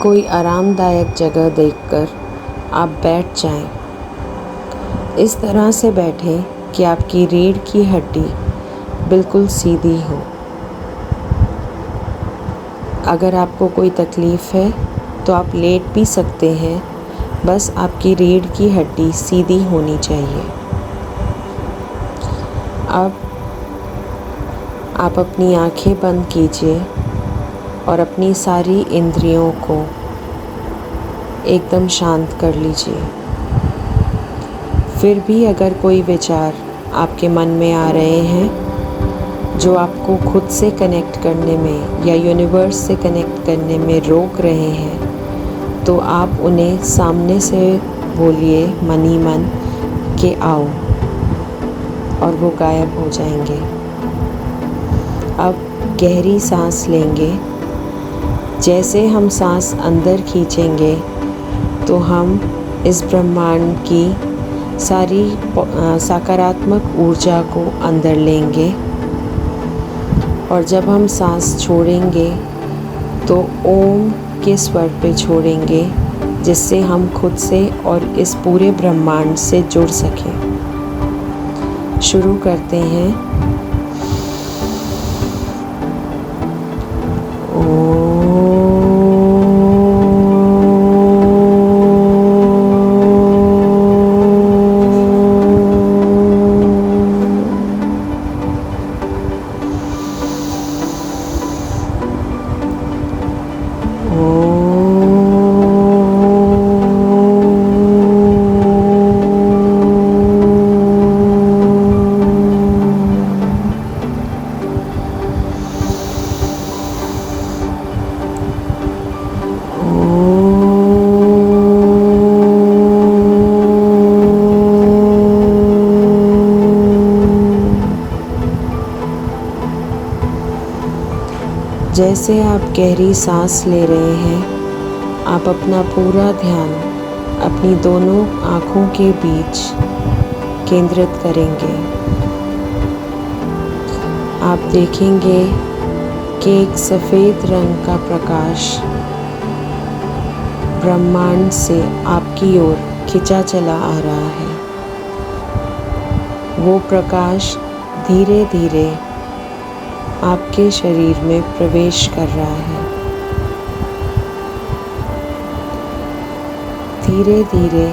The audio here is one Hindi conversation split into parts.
कोई आरामदायक जगह देखकर आप बैठ जाएं। इस तरह से बैठें कि आपकी रीढ़ की हड्डी बिल्कुल सीधी हो। अगर आपको कोई तकलीफ़ है तो आप लेट भी सकते हैं, बस आपकी रीढ़ की हड्डी सीधी होनी चाहिए। अब आप अपनी आँखें बंद कीजिए और अपनी सारी इंद्रियों को एकदम शांत कर लीजिए। फिर भी अगर कोई विचार आपके मन में आ रहे हैं जो आपको खुद से कनेक्ट करने में या यूनिवर्स से कनेक्ट करने में रोक रहे हैं, तो आप उन्हें सामने से बोलिए मन ही मन कि आओ, और वो गायब हो जाएंगे। अब गहरी सांस लेंगे। जैसे हम सांस अंदर खींचेंगे तो हम इस ब्रह्मांड की सारी सकारात्मक ऊर्जा को अंदर लेंगे, और जब हम सांस छोड़ेंगे तो ओम के स्वर पे छोड़ेंगे, जिससे हम खुद से और इस पूरे ब्रह्मांड से जुड़ सकें। शुरू करते हैं। जैसे आप गहरी सांस ले रहे हैं, आप अपना पूरा ध्यान अपनी दोनों आँखों के बीच केंद्रित करेंगे। आप देखेंगे कि एक सफ़ेद रंग का प्रकाश ब्रह्मांड से आपकी ओर खिंचा चला आ रहा है। वो प्रकाश धीरे धीरे आपके शरीर में प्रवेश कर रहा है। धीरे धीरे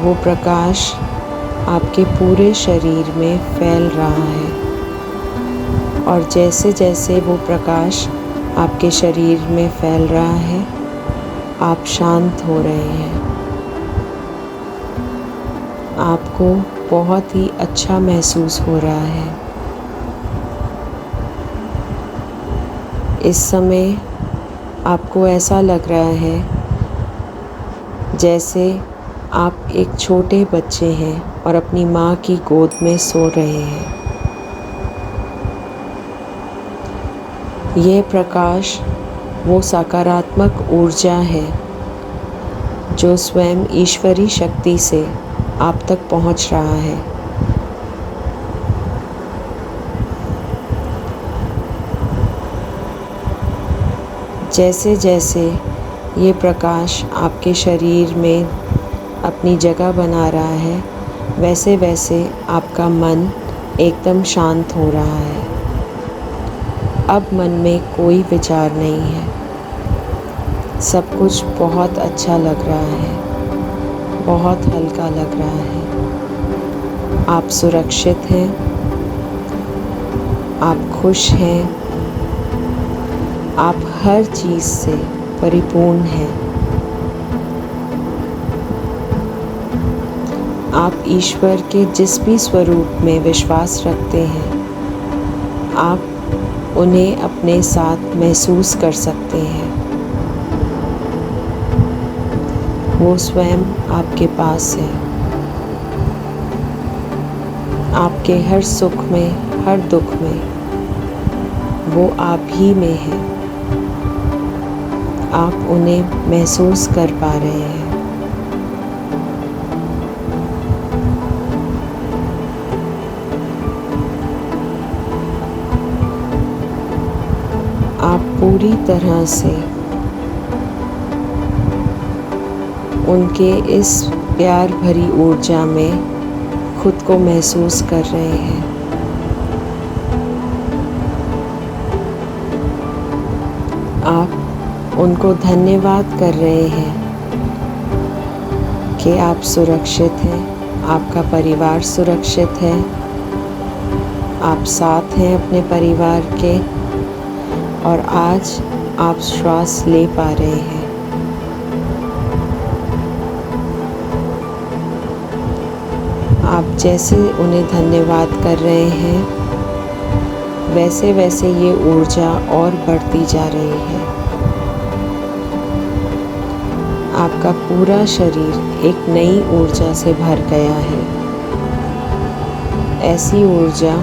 वो प्रकाश आपके पूरे शरीर में फैल रहा है, और जैसे जैसे वो प्रकाश आपके शरीर में फैल रहा है, आप शांत हो रहे हैं। आपको बहुत ही अच्छा महसूस हो रहा है। इस समय आपको ऐसा लग रहा है जैसे आप एक छोटे बच्चे हैं और अपनी माँ की गोद में सो रहे हैं। यह प्रकाश वो सकारात्मक ऊर्जा है जो स्वयं ईश्वरी शक्ति से आप तक पहुँच रहा है। जैसे जैसे ये प्रकाश आपके शरीर में अपनी जगह बना रहा है, वैसे वैसे आपका मन एकदम शांत हो रहा है। अब मन में कोई विचार नहीं है। सब कुछ बहुत अच्छा लग रहा है, बहुत हल्का लग रहा है। आप सुरक्षित हैं, आप खुश हैं, आप हर चीज़ से परिपूर्ण हैं। आप ईश्वर के जिस भी स्वरूप में विश्वास रखते हैं, आप उन्हें अपने साथ महसूस कर सकते हैं। वो स्वयं आपके पास है। आपके हर सुख में, हर दुख में वो आप ही में है। आप उन्हें महसूस कर पा रहे हैं। आप पूरी तरह से उनके इस प्यार भरी ऊर्जा में खुद को महसूस कर रहे हैं। आप उनको धन्यवाद कर रहे हैं कि आप सुरक्षित हैं, आपका परिवार सुरक्षित है, आप साथ हैं अपने परिवार के और आज आप श्वास ले पा रहे हैं। आप जैसे उन्हें धन्यवाद कर रहे हैं वैसे वैसे ये ऊर्जा और बढ़ती जा रही है। आपका पूरा शरीर एक नई ऊर्जा से भर गया है, ऐसी ऊर्जा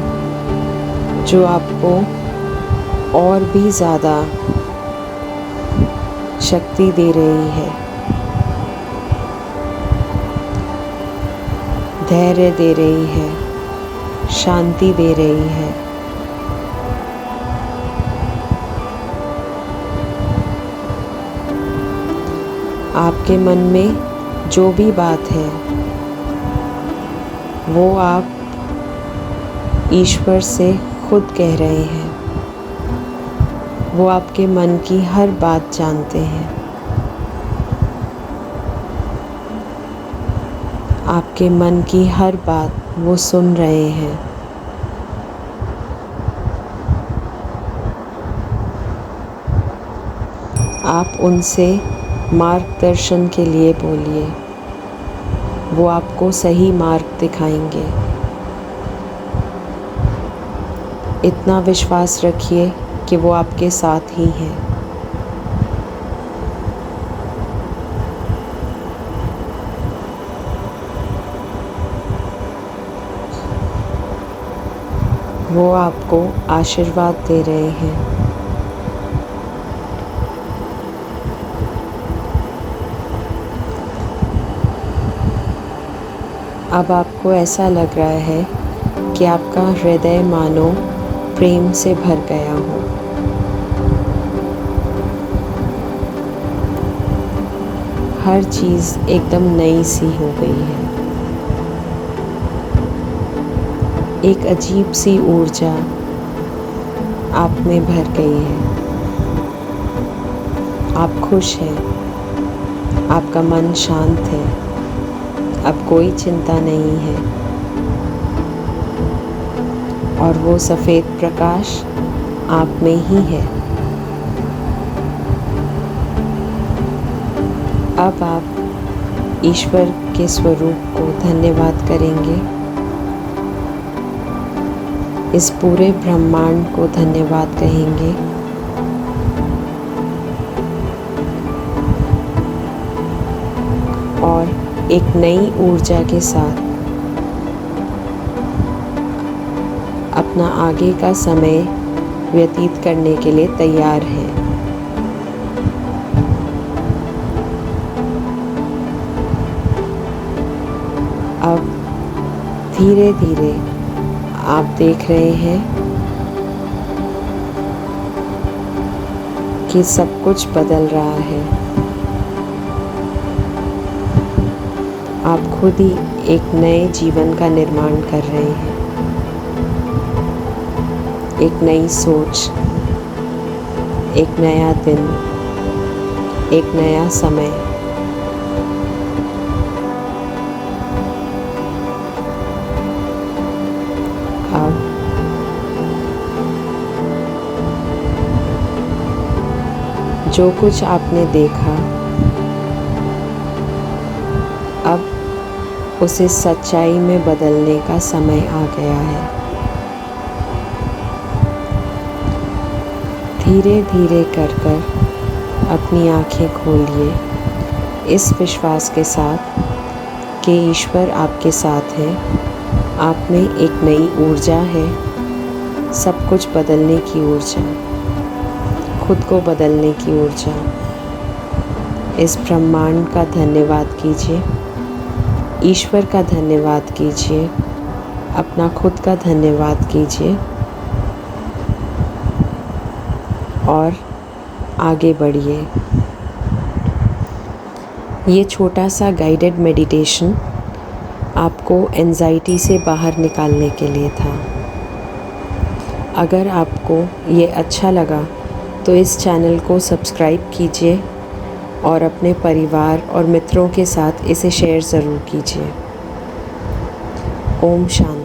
जो आपको और भी ज़्यादा शक्ति दे रही है, धैर्य दे रही है, शांति दे रही है। आपके मन में जो भी बात है वो आप ईश्वर से खुद कह रहे हैं। वो आपके मन की हर बात जानते हैं। आपके मन की हर बात वो सुन रहे हैं। आप उनसे मार्गदर्शन के लिए बोलिए, वो आपको सही मार्ग दिखाएंगे। इतना विश्वास रखिए कि वो आपके साथ ही हैं। वो आपको आशीर्वाद दे रहे हैं। अब आपको ऐसा लग रहा है कि आपका हृदय मानो प्रेम से भर गया हो। हर चीज़ एकदम नई सी हो गई है। एक अजीब सी ऊर्जा आप में भर गई है। आप खुश हैं, आपका मन शांत है, अब कोई चिंता नहीं है और वो सफ़ेद प्रकाश आप में ही है। अब आप ईश्वर के स्वरूप को धन्यवाद करेंगे, इस पूरे ब्रह्मांड को धन्यवाद कहेंगे। और एक नई ऊर्जा के साथ अपना आगे का समय व्यतीत करने के लिए तैयार हैं। अब धीरे धीरे आप देख रहे हैं कि सब कुछ बदल रहा है। आप खुद ही एक नए जीवन का निर्माण कर रहे हैं। एक नई सोच, एक नया दिन, एक नया समय। अब जो कुछ आपने देखा, अब उसे सच्चाई में बदलने का समय आ गया है। धीरे धीरे कर अपनी आँखें खोलिए, इस विश्वास के साथ कि ईश्वर आपके साथ है। आप में एक नई ऊर्जा है, सब कुछ बदलने की ऊर्जा, खुद को बदलने की ऊर्जा। इस ब्रह्मांड का धन्यवाद कीजिए, ईश्वर का धन्यवाद कीजिए, अपना खुद का धन्यवाद कीजिए और आगे बढ़िए। ये छोटा सा गाइडेड मेडिटेशन आपको एंजाइटी से बाहर निकालने के लिए था। अगर आपको ये अच्छा लगा तो इस चैनल को सब्सक्राइब कीजिए और अपने परिवार और मित्रों के साथ इसे शेयर ज़रूर कीजिए। ओम शांति।